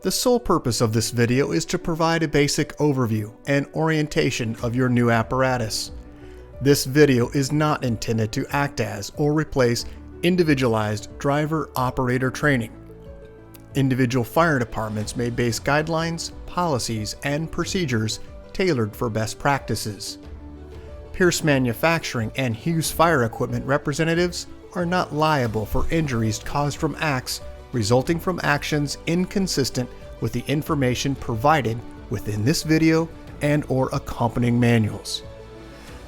The sole purpose of this video is to provide a basic overview and orientation of your new apparatus. This video is not intended to act as or replace individualized driver-operator training. Individual fire departments may base guidelines, policies, and procedures tailored for best practices. Pierce Manufacturing and Hughes Fire Equipment representatives are not liable for injuries caused from acts resulting from actions inconsistent with the information provided within this video and/or accompanying manuals.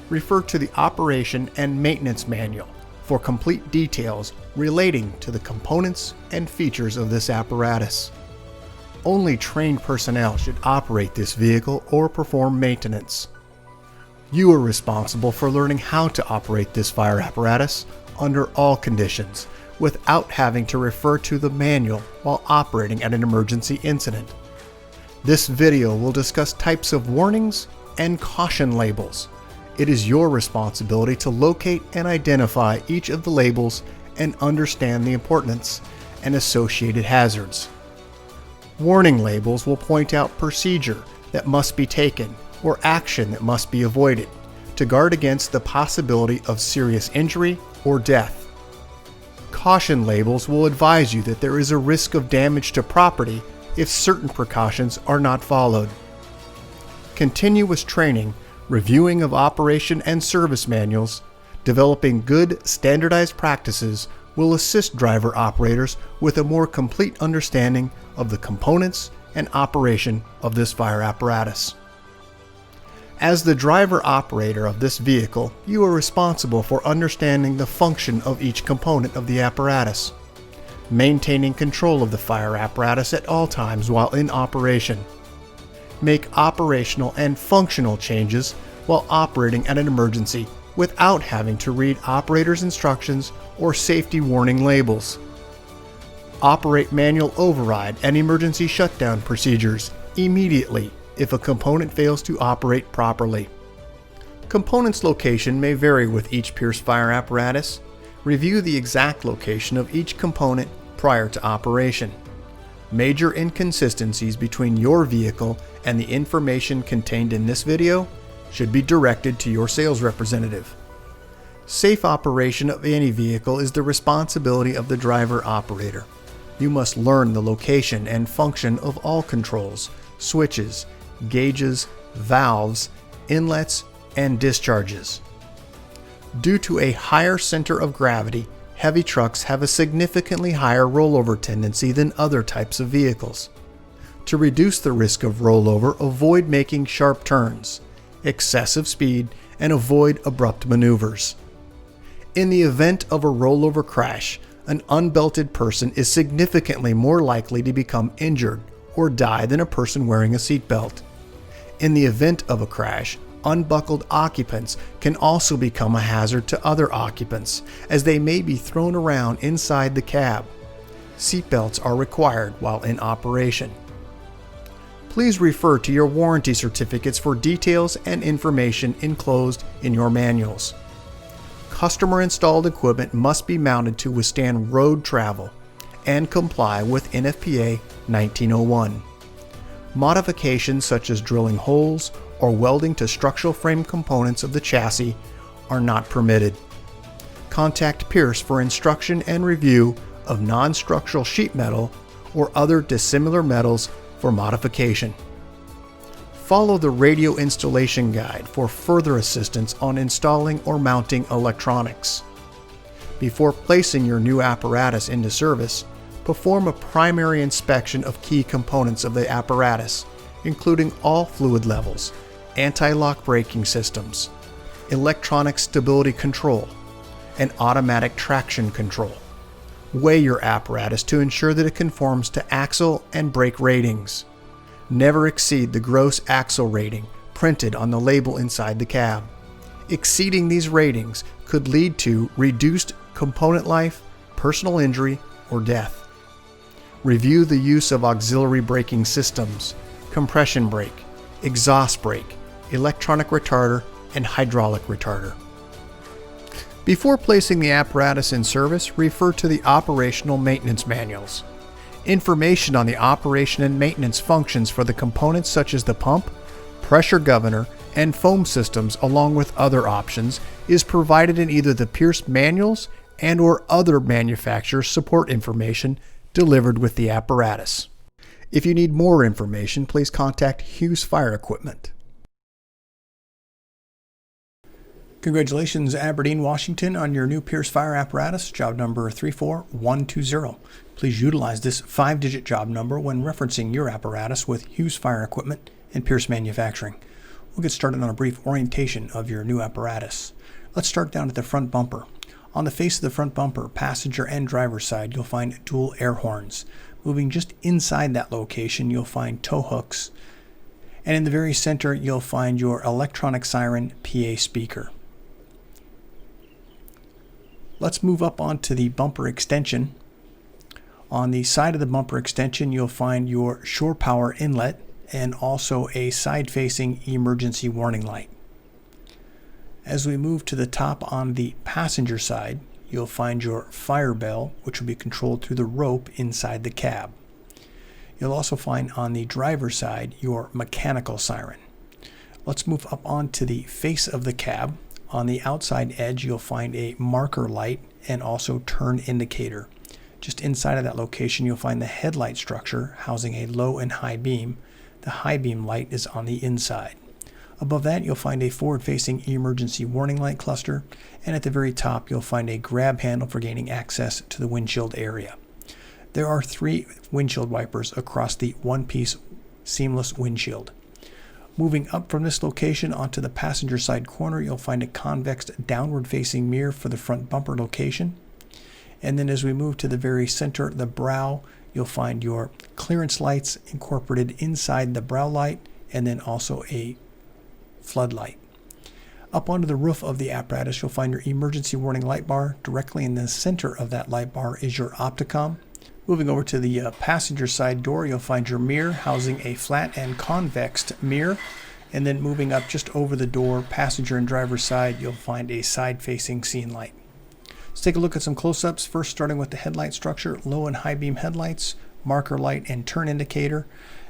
Refer to the Operation and Maintenance Manual for complete details relating to the components and features of this apparatus. Only trained personnel should operate this vehicle or perform maintenance. You are responsible for learning how to operate this fire apparatus under all conditions without having to refer to the manual while operating at an emergency incident. This video will discuss types of warnings and caution labels. It is your responsibility to locate and identify each of the labels and understand the importance and associated hazards. Warning labels will point out procedure that must be taken or action that must be avoided to guard against the possibility of serious injury or death. Caution labels will advise you that there is a risk of damage to property if certain precautions are not followed. Continuous training, reviewing of operation and service manuals, developing good standardized practices will assist driver operators with a more complete understanding of the components and operation of this fire apparatus. As the driver operator of this vehicle, you are responsible for understanding the function of each component of the apparatus, maintaining control of the fire apparatus at all times while in operation. Make operational and functional changes while operating at an emergency without having to read operator's instructions or safety warning labels. Operate manual override and emergency shutdown procedures immediately if a component fails to operate properly. Components location may vary with each Pierce fire apparatus. Review the exact location of each component prior to operation. Major inconsistencies between your vehicle and the information contained in this video should be directed to your sales representative. Safe operation of any vehicle is the responsibility of the driver operator. You must learn the location and function of all controls, switches, gauges, valves, inlets, and discharges. Due to a higher center of gravity, heavy trucks have a significantly higher rollover tendency than other types of vehicles. To reduce the risk of rollover, avoid making sharp turns, excessive speed, and avoid abrupt maneuvers. In the event of a rollover crash, an unbelted person is significantly more likely to become injured or die than a person wearing a seatbelt. In the event of a crash, unbuckled occupants can also become a hazard to other occupants, as they may be thrown around inside the cab. Seatbelts are required while in operation. Please refer to your warranty certificates for details and information enclosed in your manuals. Customer-installed equipment must be mounted to withstand road travel and comply with NFPA 1901. Modifications such as drilling holes or welding to structural frame components of the chassis are not permitted. Contact Pierce for instruction and review of non-structural sheet metal or other dissimilar metals for modification. Follow the radio installation guide for further assistance on installing or mounting electronics. Before placing your new apparatus into service, perform a primary inspection of key components of the apparatus, including all fluid levels, anti-lock braking systems, electronic stability control, and automatic traction control. Weigh your apparatus to ensure that it conforms to axle and brake ratings. Never exceed the gross axle rating printed on the label inside the cab. Exceeding these ratings could lead to reduced component life, personal injury, or death. Review the use of auxiliary braking systems, compression brake, exhaust brake, electronic retarder, and hydraulic retarder. Before placing the apparatus in service, refer to the operational maintenance manuals. Information on the operation and maintenance functions for the components such as the pump, pressure governor, and foam systems, along with other options, is provided in either the Pierce manuals and/or other manufacturer support information delivered with the apparatus. If you need more information, please contact Hughes Fire Equipment. Congratulations, Aberdeen, Washington, on your new Pierce fire apparatus, job number 34120. Please utilize this 5-digit job number when referencing your apparatus with Hughes Fire Equipment and Pierce Manufacturing. We'll get started on a brief orientation of your new apparatus. Let's start down at the front bumper. On the face of the front bumper, passenger and driver side, you'll find dual air horns. Moving just inside that location, you'll find tow hooks. And in the very center, you'll find your electronic siren PA speaker. Let's move up onto the bumper extension. On the side of the bumper extension, you'll find your shore power inlet and also a side-facing emergency warning light. As we move to the top on the passenger side, you'll find your fire bell, which will be controlled through the rope inside the cab. You'll also find on the driver's side your mechanical siren. Let's move up onto the face of the cab. On the outside edge, you'll find a marker light and also turn indicator. Just inside of that location, you'll find the headlight structure housing a low and high beam. The high beam light is on the inside. Above that, you'll find a forward-facing emergency warning light cluster, and at the very top, you'll find a grab handle for gaining access to the windshield area. There are 3 windshield wipers across the one-piece seamless windshield. Moving up from this location onto the passenger side corner, you'll find a convex downward-facing mirror for the front bumper location. And then as we move to the very center, the brow, you'll find your clearance lights incorporated inside the brow light, and then also a floodlight. Up onto the roof of the apparatus, you'll find your emergency warning light bar. Directly in the center of that light bar is your opticom. Moving over to the passenger side door, you'll find your mirror housing a flat and convex mirror. And then moving up just over the door, passenger and driver side, you'll find a side-facing scene light. Let's take a look at some close-ups. First, starting with the headlight structure, low and high beam headlights, marker light, and turn indicator.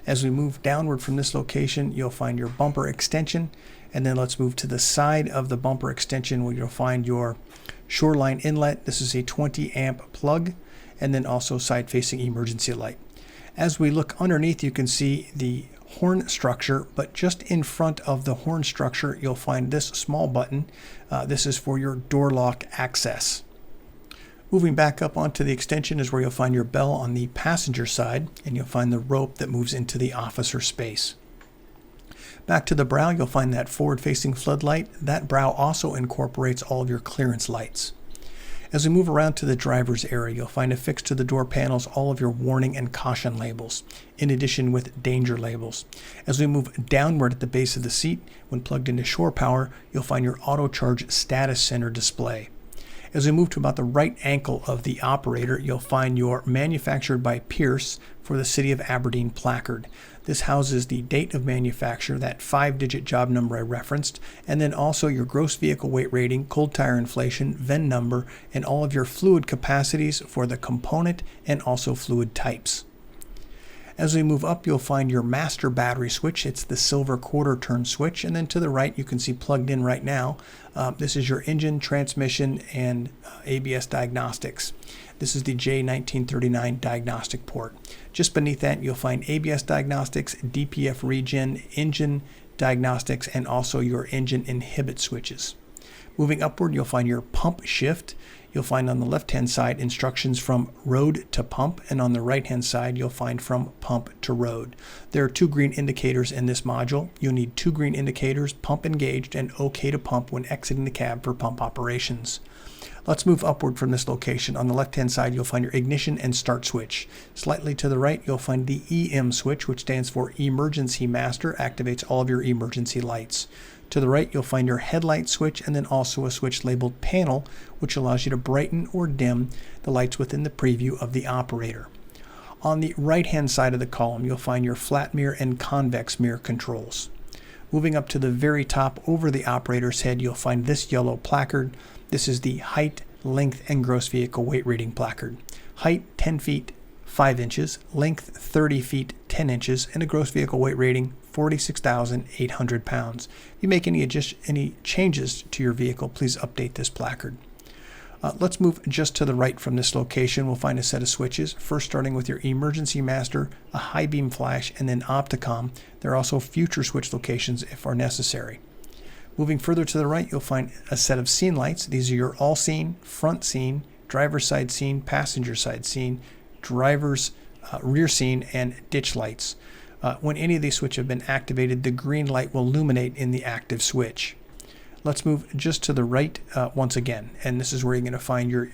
As we move downward from this location, you'll find your bumper extension. And then let's move to the side of the bumper extension where you'll find your shoreline inlet. This is a 20 amp plug, and then also side-facing emergency light. As we look underneath, you can see the horn structure, but just in front of the horn structure, you'll find this small button. This is for your door lock access. Moving back up onto the extension is where you'll find your bell on the passenger side, and you'll find the rope that moves into the officer space. Back to the brow, you'll find that forward-facing floodlight. That brow also incorporates all of your clearance lights. As we move around to the driver's area, you'll find affixed to the door panels all of your warning and caution labels, in addition with danger labels. As we move downward at the base of the seat, when plugged into shore power, you'll find your auto charge status center display. As we move to about the right ankle of the operator, you'll find your manufactured by Pierce for the City of Aberdeen placard. This houses the date of manufacture, that 5-digit job number I referenced, and then also your gross vehicle weight rating, cold tire inflation, VIN number, and all of your fluid capacities for the component and also fluid types. As we move up, you'll find your master battery switch. It's the silver quarter turn switch. And then to the right, you can see plugged in right now, this is your engine, transmission, and ABS diagnostics. This is the J1939 diagnostic port. Just beneath that, you'll find ABS diagnostics, DPF regen, engine diagnostics, and also your engine inhibit switches. Moving upward, you'll find your pump shift. You'll find on the left-hand side instructions from road to pump, and on the right-hand side, you'll find from pump to road. There are 2 green indicators in this module. You'll need 2 green indicators, pump engaged and OK to pump when exiting the cab for pump operations. Let's move upward from this location. On the left-hand side, you'll find your ignition and start switch. Slightly to the right, you'll find the EM switch, which stands for Emergency Master, activates all of your emergency lights. To the right, you'll find your headlight switch and then also a switch labeled panel, which allows you to brighten or dim the lights within the preview of the operator. On the right-hand side of the column, you'll find your flat mirror and convex mirror controls. Moving up to the very top over the operator's head, you'll find this yellow placard. This is the height, length, and gross vehicle weight rating placard. Height, 10 feet, 5 inches, length 30 feet 10 inches, and a gross vehicle weight rating 46,800 pounds. If you make any changes to your vehicle, please update this placard. Let's move just to the right from this location. We'll find a set of switches, first starting with your emergency master, a high beam flash, and then opticom. There are also future switch locations if are necessary. Moving further to the right, you'll find a set of scene lights. These are your all scene, front scene, driver's side scene, passenger side scene, driver's rear scene, and ditch lights. When any of these switches have been activated, the green light will illuminate in the active switch. Let's move just to the right once again, and this is where you're going to find your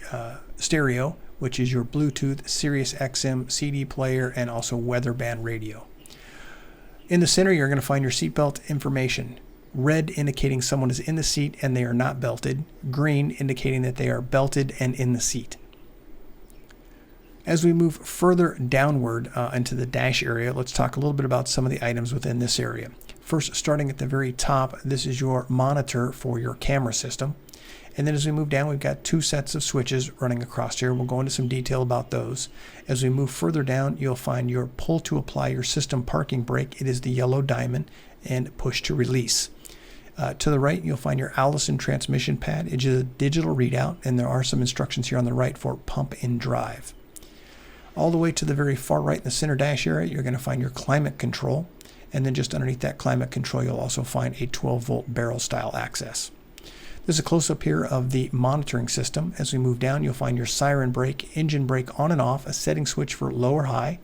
stereo, which is your Bluetooth, Sirius XM, CD player, and also weather band radio. In the center, you're going to find your seatbelt information. Red indicating someone is in the seat and they are not belted. Green indicating that they are belted and in the seat. As we move further downward into the dash area, let's talk a little bit about some of the items within this area. First, starting at the very top, this is your monitor for your camera system. And then as we move down, we've got 2 sets of switches running across here. We'll go into some detail about those. As we move further down, you'll find your pull to apply your system parking brake. It is the yellow diamond, and push to release. To the right, you'll find your Allison transmission pad. It is a digital readout, and there are some instructions here on the right for pump in drive. All the way to the very far right in the center dash area, you're going to find your climate control. And then just underneath that climate control, you'll also find a 12-volt barrel style access. There's a close-up here of the monitoring system. As we move down, you'll find your siren brake, engine brake on and off, a setting switch for low or high,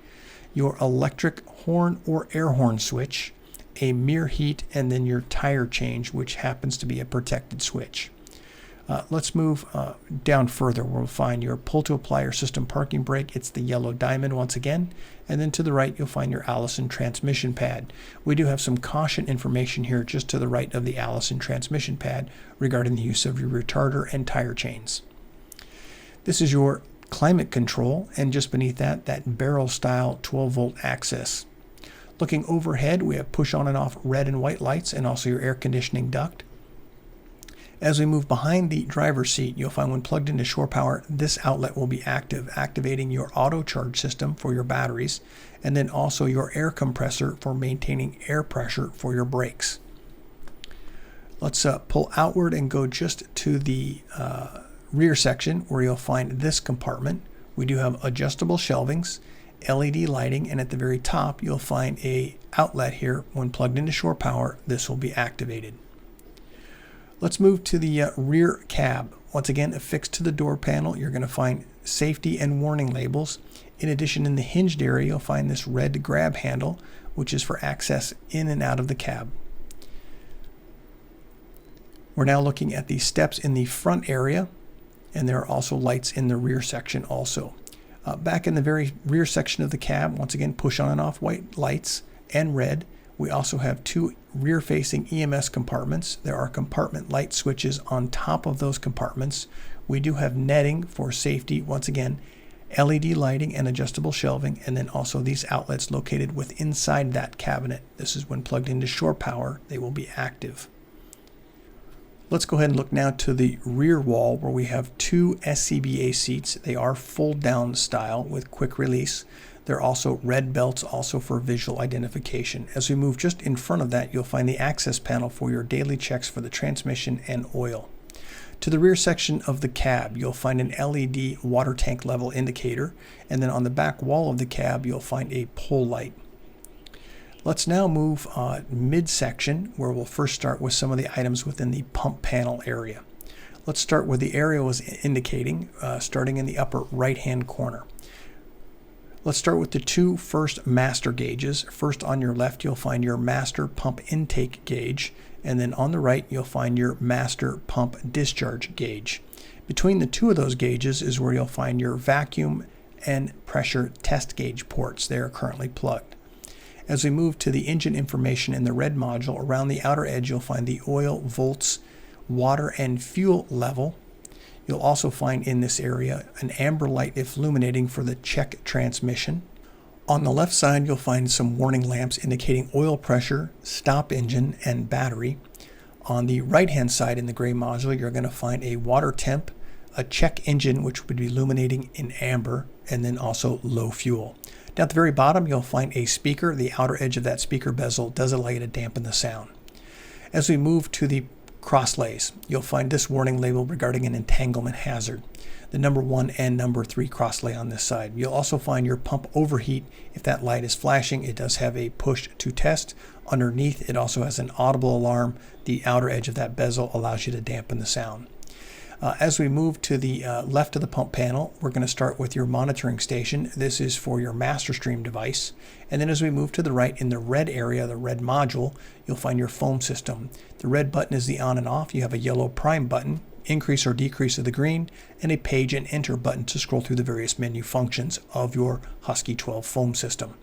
your electric horn or air horn switch, a mirror heat, and then your tire change, which happens to be a protected switch. Let's move down further where we'll find your pull to apply your system parking brake. It's the yellow diamond once again. And then to the right, you'll find your Allison transmission pad. We do have some caution information here just to the right of the Allison transmission pad regarding the use of your retarder and tire chains. This is your climate control, and just beneath that, that barrel style 12-volt access. Looking overhead, we have push on and off red and white lights and also your air conditioning duct. As we move behind the driver's seat, you'll find when plugged into shore power, this outlet will be active, activating your auto charge system for your batteries, and then also your air compressor for maintaining air pressure for your brakes. Let's pull outward and go just to the rear section where you'll find this compartment. We do have adjustable shelvings, LED lighting, and at the very top, you'll find a outlet here. When plugged into shore power, this will be activated. Let's move to the rear cab. Once again, affixed to the door panel, you're going to find safety and warning labels. In addition, in the hinged area, you'll find this red grab handle, which is for access in and out of the cab. We're now looking at the steps in the front area, and there are also lights in the rear section also. Back in the very rear section of the cab, once again, push on and off white lights and red. We also have 2 rear-facing EMS compartments. There are compartment light switches on top of those compartments. We do have netting for safety, once again, LED lighting and adjustable shelving, and then also these outlets located within inside that cabinet. This is when plugged into shore power, they will be active. Let's go ahead and look now to the rear wall where we have 2 SCBA seats. They are fold-down style with quick release. There are also red belts also for visual identification. As we move just in front of that, you'll find the access panel for your daily checks for the transmission and oil. To the rear section of the cab, you'll find an LED water tank level indicator, and then on the back wall of the cab, you'll find a pole light. Let's now move midsection, where we'll first start with some of the items within the pump panel area. Let's start where the area was indicating, starting in the upper right-hand corner. Let's start with the 2 first master gauges. First on your left, you'll find your master pump intake gauge, and then on the right, you'll find your master pump discharge gauge. Between the 2 of those gauges is where you'll find your vacuum and pressure test gauge ports. They are currently plugged. As we move to the engine information in the red module, around the outer edge, you'll find the oil, volts, water, and fuel level. You'll also find in this area an amber light illuminating for the check transmission. On the left side, you'll find some warning lamps indicating oil pressure, stop engine, and battery. On the right-hand side in the gray module, you're going to find a water temp, a check engine, which would be illuminating in amber, and then also low fuel. Down at the very bottom, you'll find a speaker. The outer edge of that speaker bezel does allow you to dampen the sound. As we move to the crosslays, you'll find this warning label regarding an entanglement hazard. The number 1 and number 3 crosslay on this side. You'll also find your pump overheat. If that light is flashing, it does have a push to test. Underneath, it also has an audible alarm. The outer edge of that bezel allows you to dampen the sound. As we move to the left of the pump panel, we're going to start with your monitoring station. This is for your master stream device. And then as we move to the right, in the red area, the red module, you'll find your foam system. The red button is the on and off. You have a yellow prime button, increase or decrease of the green, and a page and enter button to scroll through the various menu functions of your Husky 12 foam system.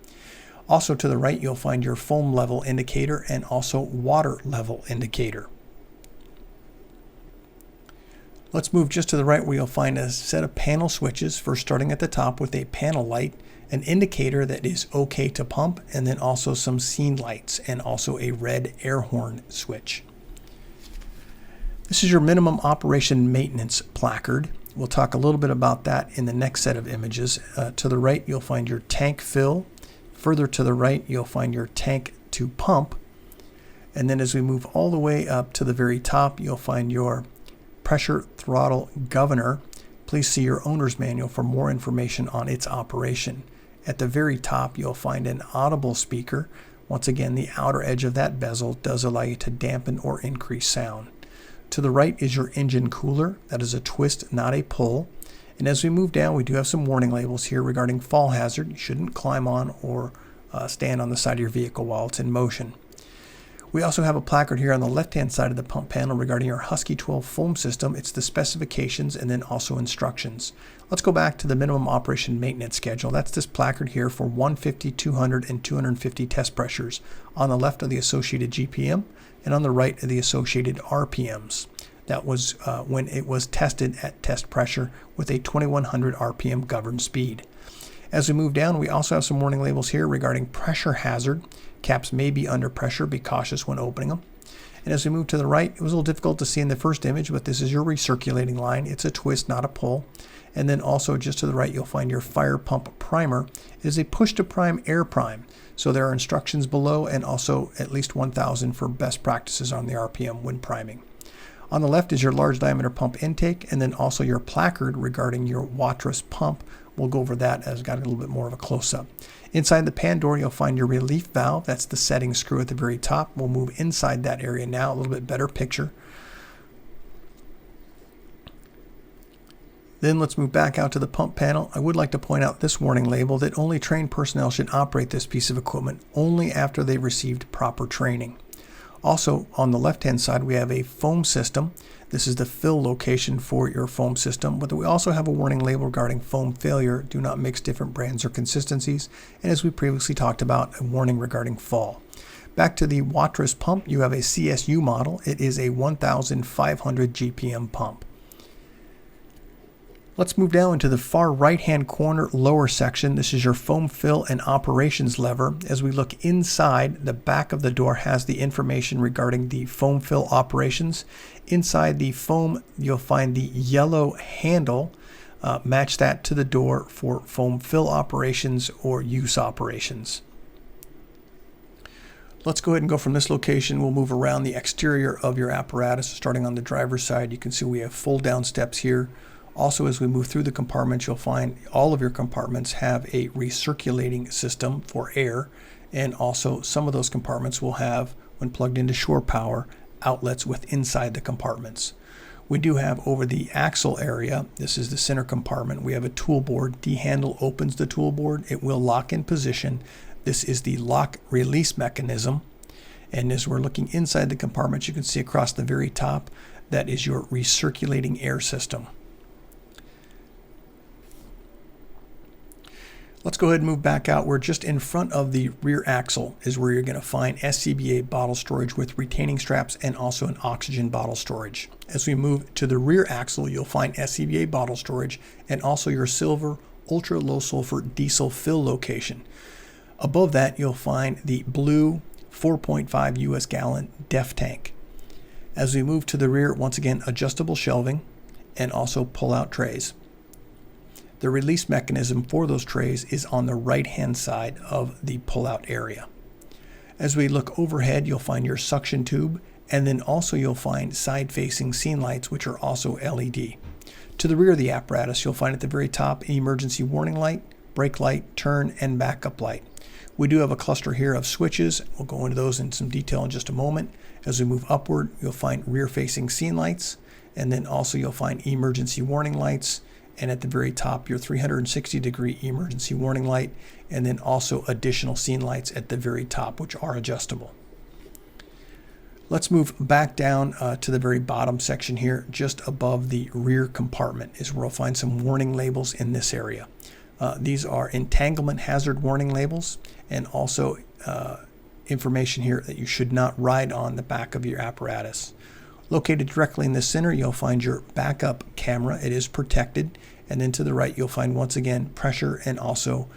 Also to the right, you'll find your foam level indicator and also water level indicator. Let's move just to the right where you'll find a set of panel switches, first starting at the top with a panel light, an indicator that is okay to pump, and then also some scene lights and also a red air horn switch. This is your minimum operation maintenance placard. We'll talk a little bit about that in the next set of images. To the right, you'll find your tank fill. Further to the right, you'll find your tank to pump. And then as we move all the way up to the very top, you'll find your pressure throttle governor. Please see your owner's manual for more information on its operation. At the very top, you'll find an audible speaker. Once again, the outer edge of that bezel does allow you to dampen or increase sound. To the right is your engine cooler. That is a twist, not a pull. And as we move down, we do have some warning labels here regarding fall hazard. You shouldn't climb on or stand on the side of your vehicle while it's in motion. We also have a placard here on the left-hand side of the pump panel regarding your Husky 12 foam system. It's the specifications and then also instructions. Let's go back to the minimum operation maintenance schedule. That's this placard here for 150, 200, and 250 test pressures. On the left are the associated GPM, and on the right are the associated RPMs. That was when it was tested at test pressure with a 2100 RPM governed speed. As we move down, we also have some warning labels here regarding pressure hazard. Caps may be under pressure. Be cautious when opening them. And as we move to the right, it was a little difficult to see in the first image, but this is your recirculating line. It's a twist, not a pull. And then also just to the right, you'll find your fire pump primer. It is a push to prime air prime. So there are instructions below and also at least 1,000 for best practices on the RPM when priming. On the left is your large diameter pump intake, and then also your placard regarding your wattress pump. We'll go over that as got a little bit more of a close-up. Inside the pan door, you'll find your relief valve. That's the setting screw at the very top. We'll move inside that area now, a little bit better picture. Then let's move back out to the pump panel. I would like to point out this warning label that only trained personnel should operate this piece of equipment only after they've received proper training. Also, on the left-hand side, we have a foam system. This is the fill location for your foam system, but we also have a warning label regarding foam failure. Do not mix different brands or consistencies. And as we previously talked about, a warning regarding fall. Back to the wattress pump, you have a CSU model. It is a 1,500 GPM pump. Let's move down into the far right-hand corner lower section. This is your foam fill and operations lever. As we look inside, the back of the door has the information regarding the foam fill operations. Inside the foam, you'll find the yellow handle. Match that to the door for foam fill operations or use operations. Let's go ahead and go from this location. We'll move around the exterior of your apparatus. Starting on the driver's side, you can see we have fold-down steps here. Also, as we move through the compartments, you'll find all of your compartments have a recirculating system for air, and also some of those compartments will have, when plugged into shore power, outlets with inside the compartments. We do have over the axle area, this is the center compartment, we have a tool board. The handle opens the tool board. It will lock in position. This is the lock release mechanism. And as we're looking inside the compartments, you can see across the very top, that is your recirculating air system. Let's go ahead and move back out. We're just in front of the rear axle is where you're going to find SCBA bottle storage with retaining straps and also an oxygen bottle storage. As we move to the rear axle, you'll find SCBA bottle storage and also your silver ultra low sulfur diesel fill location. Above that, you'll find the blue 4.5 US gallon DEF tank. As we move to the rear, once again, adjustable shelving. and also pull-out trays. The release mechanism for those trays is on the right-hand side of the pull-out area. As we look overhead, you'll find your suction tube, and then also you'll find side-facing scene lights, which are also LED. To the rear of the apparatus, you'll find at the very top an emergency warning light, brake light, turn, and backup light. We do have a cluster here of switches. We'll go into those in some detail in just a moment. As we move upward, you'll find rear-facing scene lights, and then also you'll find emergency warning lights, and at the very top, your 360-degree emergency warning light, and then also additional scene lights at the very top, which are adjustable. Let's move back down to the very bottom section here. Just above the rear compartment is where we'll find some warning labels in this area. These are entanglement hazard warning labels, and also information here that you should not ride on the back of your apparatus. Located directly in the center, you'll find your backup camera. It is protected. And then to the right, you'll find once again pressure and also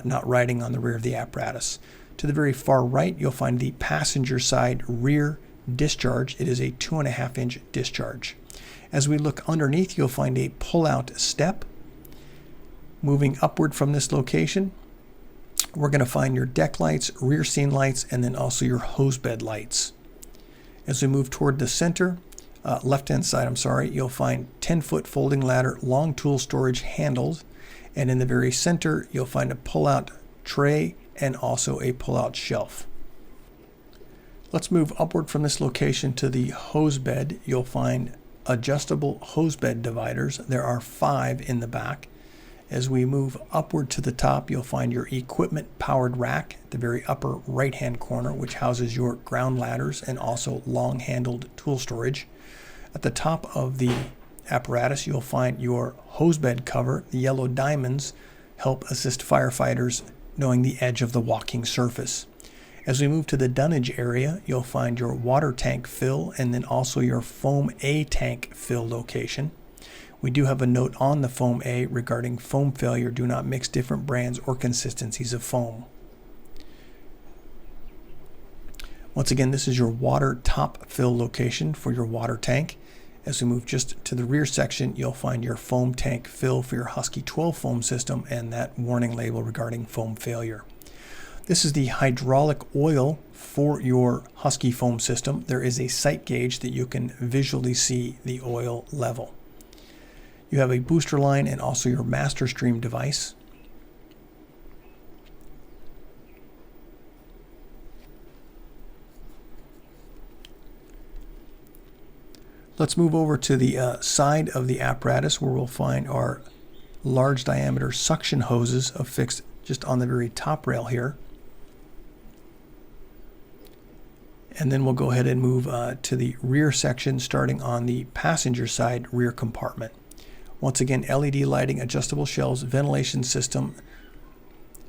not riding on the rear of the apparatus. To the very far right, you'll find the passenger side rear discharge. It is a 2.5-inch discharge. As we look underneath, you'll find a pull-out step. Moving upward from this location, we're going to find your deck lights, rear scene lights, and then also your hose bed lights. As we move toward the center, left-hand side, you'll find 10-foot folding ladder, long tool storage handles, and in the very center, you'll find a pull-out tray and also a pull-out shelf. Let's move upward from this location to the hose bed. You'll find adjustable hose bed dividers. There are 5 in the back. As we move upward to the top, you'll find your equipment powered rack at the very upper right-hand corner, which houses your ground ladders and also long-handled tool storage. At the top of the apparatus, you'll find your hose bed cover. The yellow diamonds help assist firefighters knowing the edge of the walking surface. As we move to the dunnage area, you'll find your water tank fill and then also your foam A tank fill location. We do have a note on the foam A regarding foam failure. Do not mix different brands or consistencies of foam. Once again, this is your water top fill location for your water tank. As we move just to the rear section, you'll find your foam tank fill for your Husky 12 foam system and that warning label regarding foam failure. This is the hydraulic oil for your Husky foam system. There is a sight gauge that you can visually see the oil level. You have a booster line and also your master stream device. Let's move over to the side of the apparatus where we'll find our large diameter suction hoses affixed just on the very top rail here. And then we'll go ahead and move to the rear section starting on the passenger side rear compartment. Once again, LED lighting, adjustable shelves, ventilation system.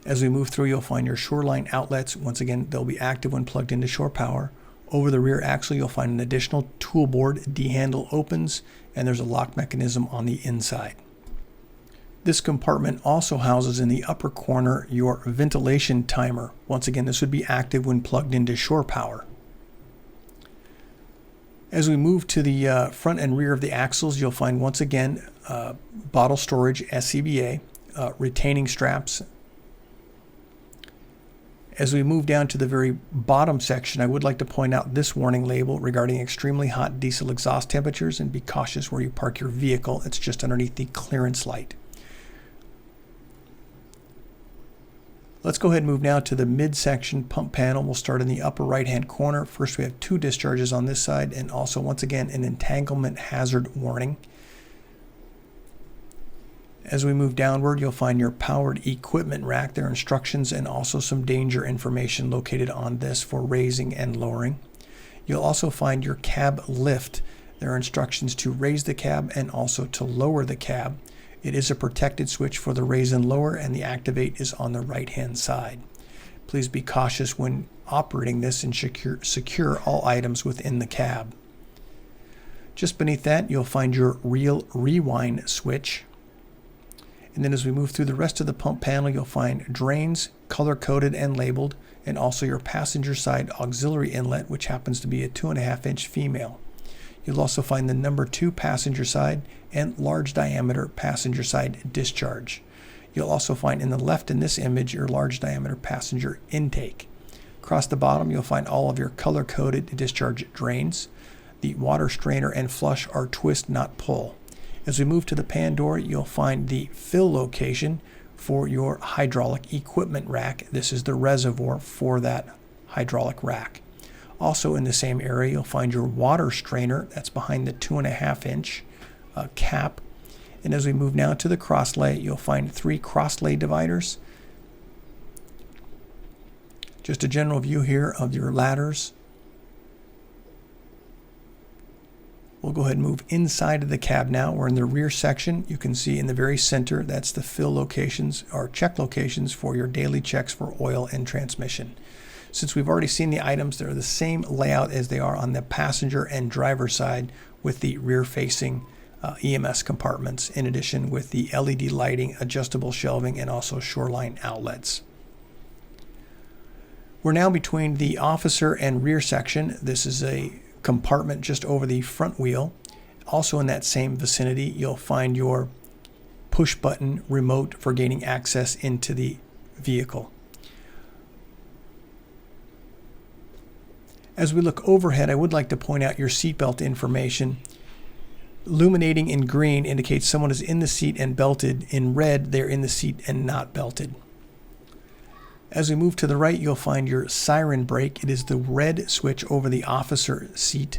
As we move through, you'll find your shoreline outlets. Once again, they'll be active when plugged into shore power. Over the rear axle, you'll find an additional tool board. D-handle opens, and there's a lock mechanism on the inside. This compartment also houses in the upper corner your ventilation timer. Once again, this would be active when plugged into shore power. As we move to the front and rear of the axles, you'll find once again bottle storage, SCBA, retaining straps. As we move down to the very bottom section, I would like to point out this warning label regarding extremely hot diesel exhaust temperatures, and be cautious where you park your vehicle. It's just underneath the clearance light. Let's go ahead and move now to the midsection pump panel. We'll start in the upper right-hand corner. First, we have 2 discharges on this side, and also, once again, an entanglement hazard warning. As we move downward, you'll find your powered equipment rack. There are instructions and also some danger information located on this for raising and lowering. You'll also find your cab lift. There are instructions to raise the cab and also to lower the cab. It is a protected switch for the raise and lower, and the activate is on the right-hand side. Please be cautious when operating this and secure all items within the cab. Just beneath that, you'll find your reel rewind switch. And then as we move through the rest of the pump panel, you'll find drains, color-coded and labeled, and also your passenger side auxiliary inlet, which happens to be a 2.5-inch female. You'll also find the number 2 passenger side and large diameter passenger side discharge. You'll also find in the left in this image your large diameter passenger intake. Across the bottom you'll find all of your color-coded discharge drains. The water strainer and flush are twist, not pull. As we move to the pan door, you'll find the fill location for your hydraulic equipment rack. This is the reservoir for that hydraulic rack. Also in the same area, you'll find your water strainer. That's behind the 2.5-inch cap. And as we move now to the cross lay, you'll find 3 cross lay dividers. Just a general view here of your ladders. We'll go ahead and move inside of the cab now. We're in the rear section. You can see in the very center, that's the fill locations or check locations for your daily checks for oil and transmission. Since we've already seen the items, they're the same layout as they are on the passenger and driver side with the rear-facing EMS compartments, in addition with the LED lighting, adjustable shelving, and also shoreline outlets. We're now between the officer and rear section. This is a compartment just over the front wheel. Also in that same vicinity, you'll find your push button remote for gaining access into the vehicle. As we look overhead, I would like to point out your seatbelt information. Illuminating in green indicates someone is in the seat and belted. In red, they're in the seat and not belted. As we move to the right, you'll find your siren brake. It is the red switch over the officer seat.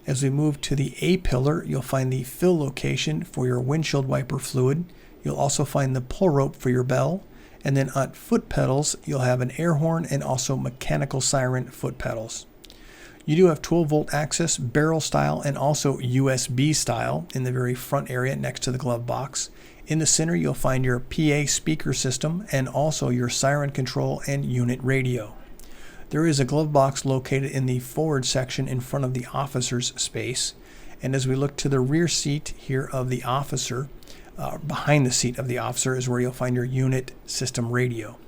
As we move to the A-pillar, you'll find the fill location for your windshield wiper fluid. You'll also find the pull rope for your bell. And then on foot pedals, you'll have an air horn and also mechanical siren foot pedals. You do have 12-volt access, barrel style, and also USB style in the very front area next to the glove box. In the center, you'll find your PA speaker system and also your siren control and unit radio. There is a glove box located in the forward section in front of the officer's space. And as we look to the rear seat here of the officer, behind the seat of the officer is where you'll find your unit system radio.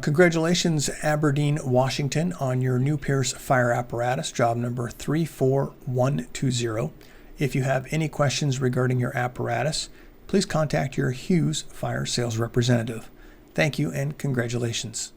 Congratulations, Aberdeen, Washington, on your new Pierce fire apparatus, job number 34120. If you have any questions regarding your apparatus, please contact your Hughes Fire Sales Representative. Thank you and congratulations.